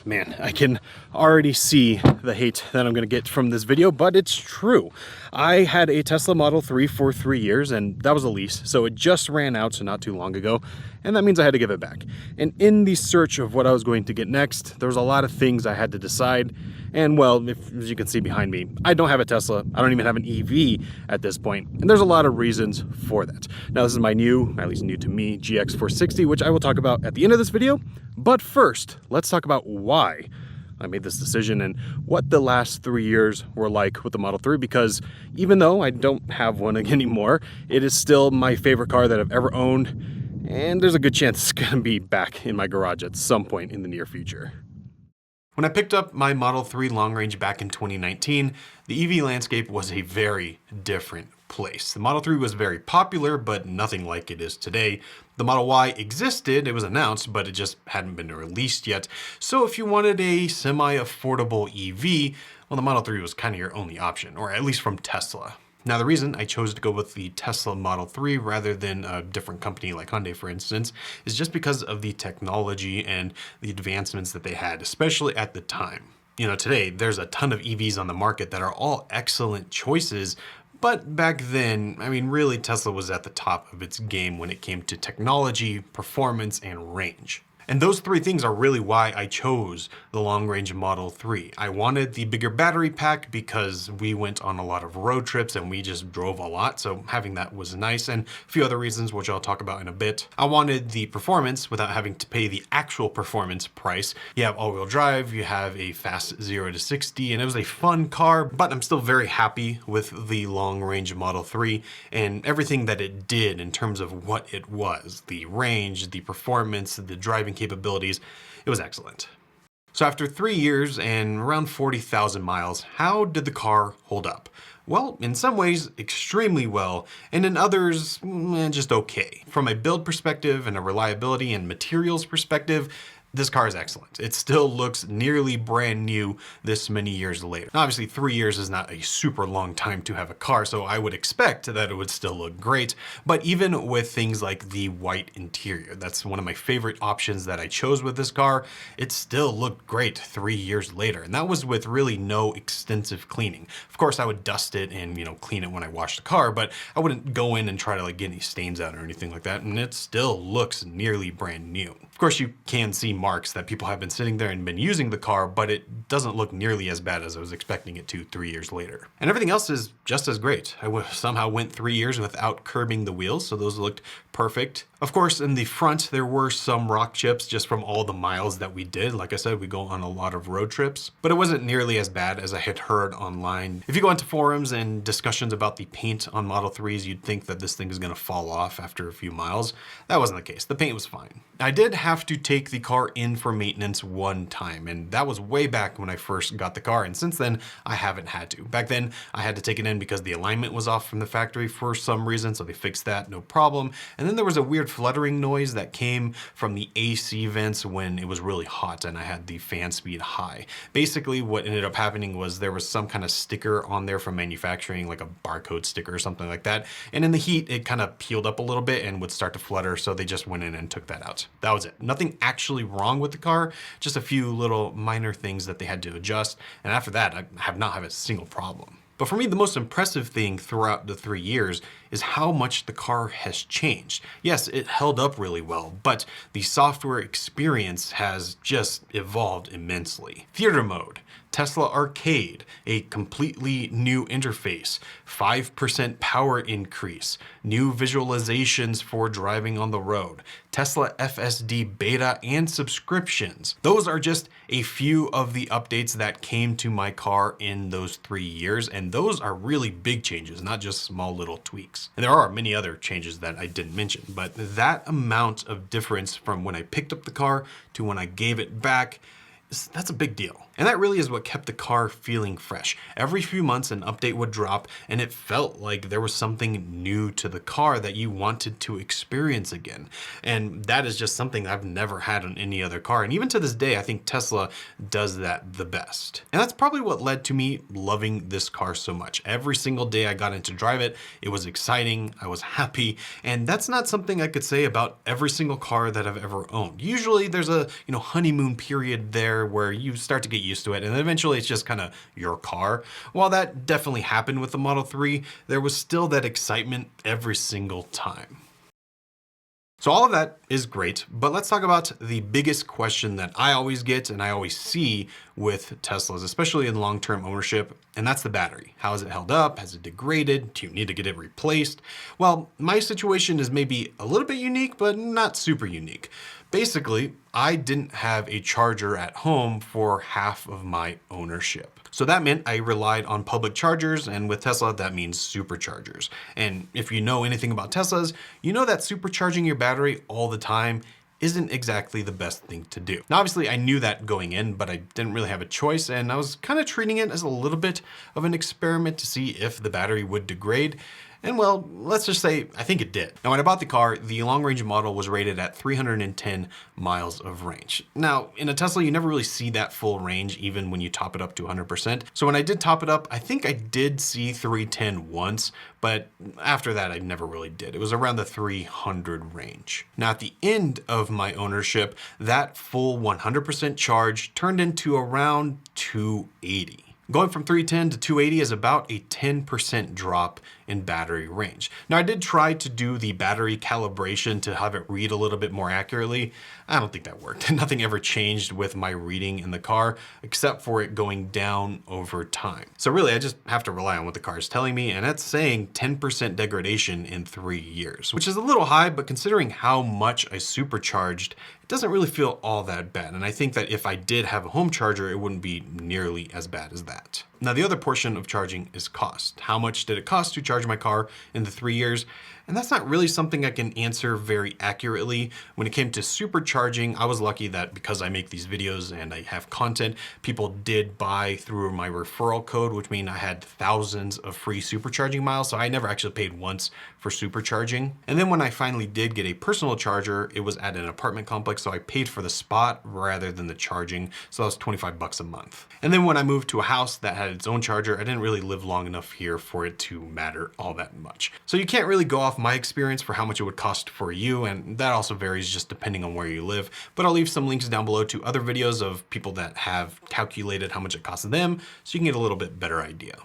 Man, I can already see the hate that I'm gonna get from this video, but it's true. I had a Tesla Model 3 for 3 years, and that was a lease, so it just ran out not too long ago, and that means I had to give it back. And in the search of what I was going to get next, there was a lot of things I had to decide, and well, as you can see behind me, I don't have a Tesla, I don't even have an EV at this point, and there's a lot of reasons for that. Now this is my new, at least new to me, GX460, which I will talk about at the end of this video, but first, let's talk about why I made this decision and what the last 3 years were like with the Model 3, because even though I don't have one anymore, it is still my favorite car that I've ever owned, and there's a good chance it's gonna be back in my garage at some point in the near future. When I picked up my Model 3 long range back in 2019, the EV landscape was a very different place. The Model 3 was very popular, but nothing like it is today. The Model Y existed, it was announced, but it just hadn't been released yet. So if you wanted a semi-affordable EV, well, the Model 3 was kind of your only option, or at least from Tesla. Now, the reason I chose to go with the Tesla Model 3 rather than a different company like Hyundai, for instance, is just because of the technology and the advancements that they had, especially at the time. You know, today, there's a ton of EVs on the market that are all excellent choices, but back then, I mean, really, Tesla was at the top of its game when it came to technology, performance, and range. And those three things are really why I chose the long-range Model 3. I wanted the bigger battery pack because we went on a lot of road trips and we just drove a lot, so having that was nice, and a few other reasons, which I'll talk about in a bit. I wanted the performance without having to pay the actual performance price. You have all-wheel drive, you have a fast 0 to 60, and it was a fun car, but I'm still very happy with the long-range Model 3 and everything that it did in terms of what it was. The range, the performance, the driving capabilities, it was excellent. So after 3 years and around 40,000 miles, how did the car hold up? Well, in some ways, extremely well, and in others, just okay. From a build perspective and a reliability and materials perspective, this car is excellent. It still looks nearly brand new this many years later. Now, obviously, 3 years is not a super long time to have a car, so I would expect that it would still look great. But even with things like the white interior, that's one of my favorite options that I chose with this car, it still looked great 3 years later. And that was with really no extensive cleaning. Of course, I would dust it and, clean it when I washed the car, but I wouldn't go in and try to get any stains out or anything like that. And it still looks nearly brand new. Of course, you can see marks that people have been sitting there and been using the car, but it doesn't look nearly as bad as I was expecting it to 3 years later. And everything else is just as great. I somehow went 3 years without curbing the wheels, so those looked perfect. Of course, in the front, there were some rock chips just from all the miles that we did. Like I said, we go on a lot of road trips, but it wasn't nearly as bad as I had heard online. If you go into forums and discussions about the paint on Model 3s, you'd think that this thing is gonna fall off after a few miles. That wasn't the case. The paint was fine. I did have to take the car in for maintenance one time, and that was way back when I first got the car, and since then, I haven't had to. Back then, I had to take it in because the alignment was off from the factory for some reason, so they fixed that, no problem. And then there was a weird fluttering noise that came from the AC vents when it was really hot and I had the fan speed high. Basically, what ended up happening was there was some kind of sticker on there from manufacturing, like a barcode sticker or something like that, and in the heat, it kind of peeled up a little bit and would start to flutter, so they just went in and took that out. That was it. Nothing actually wrong with the car, just a few little minor things that they had to adjust, and after that, I have not had a single problem. But for me, the most impressive thing throughout the 3 years is how much the car has changed. Yes, it held up really well, but the software experience has just evolved immensely. Theater mode, Tesla Arcade, a completely new interface, 5% power increase, new visualizations for driving on the road, Tesla FSD beta and subscriptions. Those are just a few of the updates that came to my car in those 3 years, and those are really big changes, not just small little tweaks. And there are many other changes that I didn't mention, but that amount of difference from when I picked up the car to when I gave it back, that's a big deal. And that really is what kept the car feeling fresh. Every few months an update would drop and it felt like there was something new to the car that you wanted to experience again. And that is just something I've never had on any other car. And even to this day, I think Tesla does that the best. And that's probably what led to me loving this car so much. Every single day I got in to drive it, it was exciting, I was happy. And that's not something I could say about every single car that I've ever owned. Usually there's a honeymoon period there there where you start to get used to it, and eventually it's just kind of your car. While that definitely happened with the Model 3, there was still that excitement every single time. So all of that is great, but let's talk about the biggest question that I always get and I always see with Teslas, especially in long-term ownership, and that's the battery. How is it held up? Has it degraded? Do you need to get it replaced? Well, my situation is maybe a little bit unique, but not super unique. Basically, I didn't have a charger at home for half of my ownership. So that meant I relied on public chargers, and with Tesla, that means superchargers. And if you know anything about Teslas, you know that supercharging your battery all the time isn't exactly the best thing to do. Now, obviously I knew that going in, but I didn't really have a choice, and I was kind of treating it as a little bit of an experiment to see if the battery would degrade. And well, let's just say I think it did. Now, when I bought the car, the long range model was rated at 310 miles of range. Now, in a Tesla, you never really see that full range, even when you top it up to 100%. So when I did top it up, I think I did see 310 once, but after that, I never really did. It was around the 300 range. Now, at the end of my ownership, that full 100% charge turned into around 280. Going from 310 to 280 is about a 10% drop in battery range. Now, I did try to do the battery calibration to have it read a little bit more accurately. I don't think that worked. Nothing ever changed with my reading in the car, except for it going down over time. So really, I just have to rely on what the car is telling me, and that's saying 10% degradation in 3 years, which is a little high, but considering how much I supercharged, it doesn't really feel all that bad. And I think that if I did have a home charger, it wouldn't be nearly as bad as that. Now, the other portion of charging is cost. How much did it cost to charge my car in the 3 years? And that's not really something I can answer very accurately. When it came to supercharging, I was lucky that because I make these videos and I have content, people did buy through my referral code, which means I had thousands of free supercharging miles. So I never actually paid once for supercharging. And then when I finally did get a personal charger, it was at an apartment complex. So I paid for the spot rather than the charging. So that was 25 bucks a month. And then when I moved to a house that had its own charger, I didn't really live long enough here for it to matter all that much. So you can't really go off my experience for how much it would cost for you, and that also varies just depending on where you live. But I'll leave some links down below to other videos of people that have calculated how much it costs them, so you can get a little bit better idea.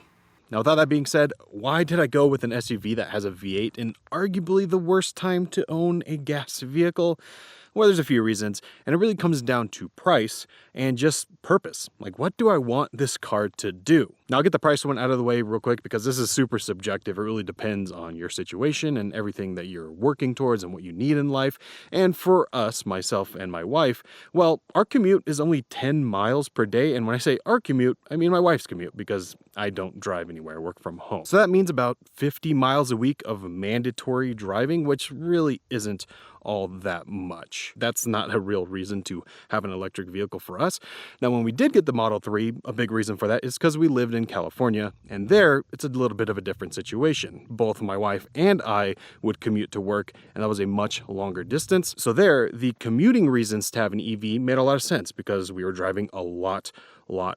Now, with all that being said, why did I go with an SUV that has a V8 in arguably the worst time to own a gas vehicle? Well, there's a few reasons, and it really comes down to price and just purpose. Like, what do I want this car to do? Now, I'll get the price one out of the way real quick because this is super subjective. It really depends on your situation and everything that you're working towards and what you need in life. And for us, myself and my wife, well, our commute is only 10 miles per day. And when I say our commute, I mean my wife's commute because I don't drive anywhere, I work from home. So that means about 50 miles a week of mandatory driving, which really isn't all that much. That's not a real reason to have an electric vehicle for us. Now, when we did get the Model 3, a big reason for that is because we lived in California, and there it's a little bit of a different situation. Both my wife and I would commute to work, and that was a much longer distance. So there, the commuting reasons to have an EV made a lot of sense because we were driving a lot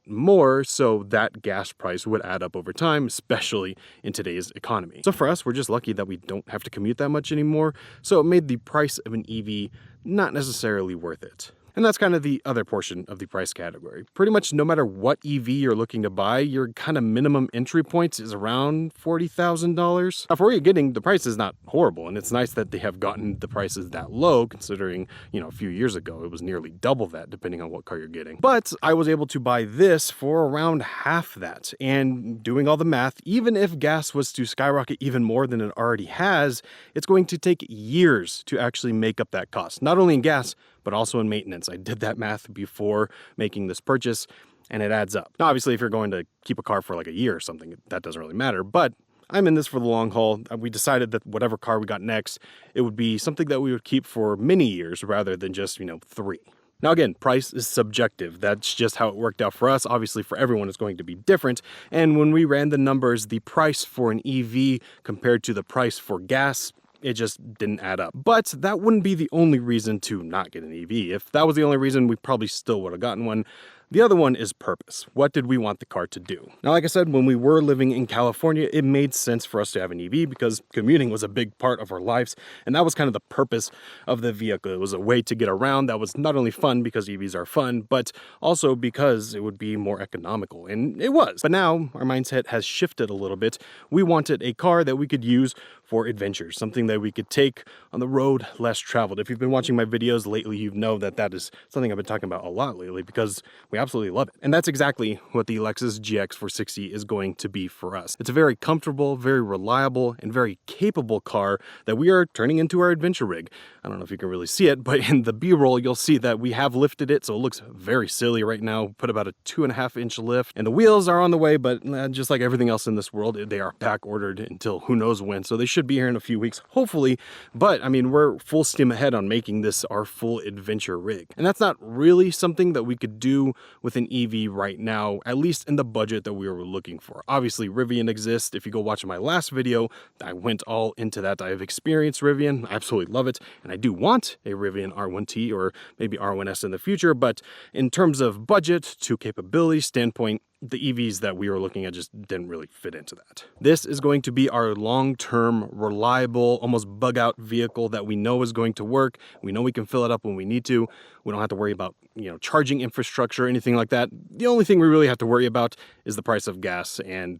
more, so that gas price would add up over time, especially in today's economy. So for us, we're just lucky that we don't have to commute that much anymore, so it made the price of an EV not necessarily worth it. And that's kind of the other portion of the price category. Pretty much no matter what EV you're looking to buy, your kind of minimum entry point is around $40,000. Now, for what you're getting, the price is not horrible, and it's nice that they have gotten the prices that low, considering, a few years ago, it was nearly double that, depending on what car you're getting. But I was able to buy this for around half that, and doing all the math, even if gas was to skyrocket even more than it already has, it's going to take years to actually make up that cost, not only in gas, but also in maintenance. I did that math before making this purchase, and it adds up. Now, obviously, if you're going to keep a car for like a year or something, that doesn't really matter, but I'm in this for the long haul. We decided that whatever car we got next, it would be something that we would keep for many years rather than just, 3. Now, again, price is subjective. That's just how it worked out for us. Obviously, for everyone, it's going to be different. And when we ran the numbers, the price for an EV compared to the price for gas, it just didn't add up. But that wouldn't be the only reason to not get an EV. If that was the only reason, we probably still would have gotten one. The other one is purpose. What did we want the car to do? Now, like I said, when we were living in California, it made sense for us to have an EV because commuting was a big part of our lives, and that was kind of the purpose of the vehicle. It was a way to get around that was not only fun because EVs are fun, but also because it would be more economical, and it was. But now our mindset has shifted a little bit. We wanted a car that we could use for adventures, something that we could take on the road less traveled. If you've been watching my videos lately, you know that that is something I've been talking about a lot lately because we absolutely love it. And that's exactly what the Lexus GX460 is going to be for us. It's a very comfortable, very reliable, and very capable car that we are turning into our adventure rig. I don't know if you can really see it, but in the B-roll, you'll see that we have lifted it, so it looks very silly right now. Put about a 2.5-inch lift, and the wheels are on the way, but just like everything else in this world, they are back ordered until who knows when, so they should be here in a few weeks, hopefully. But I mean, we're full steam ahead on making this our full adventure rig, and that's not really something that we could do with an EV right now, at least in the budget that we were looking for. Obviously, Rivian exists. If you go watch my last video, I went all into that. I have experienced Rivian. I absolutely love it, and I do want a Rivian R1T or maybe R1S in the future, but in terms of budget to capability standpoint, the EVs that we were looking at just didn't really fit into that. This is going to be our long-term, reliable, almost bug-out vehicle that we know is going to work. We know we can fill it up when we need to. We don't have to worry about, charging infrastructure or anything like that. The only thing we really have to worry about is the price of gas, and,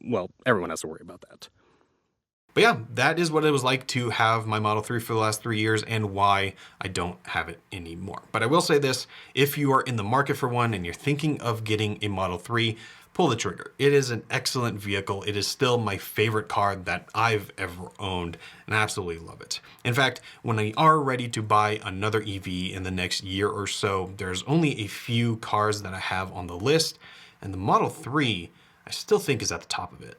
well, everyone has to worry about that. But yeah, that is what it was like to have my Model 3 for the last 3 years and why I don't have it anymore. But I will say this, if you are in the market for one and you're thinking of getting a Model 3, pull the trigger. It is an excellent vehicle. It is still my favorite car that I've ever owned, and I absolutely love it. In fact, when we are ready to buy another EV in the next year or so, there's only a few cars that I have on the list, and the Model 3 I still think is at the top of it.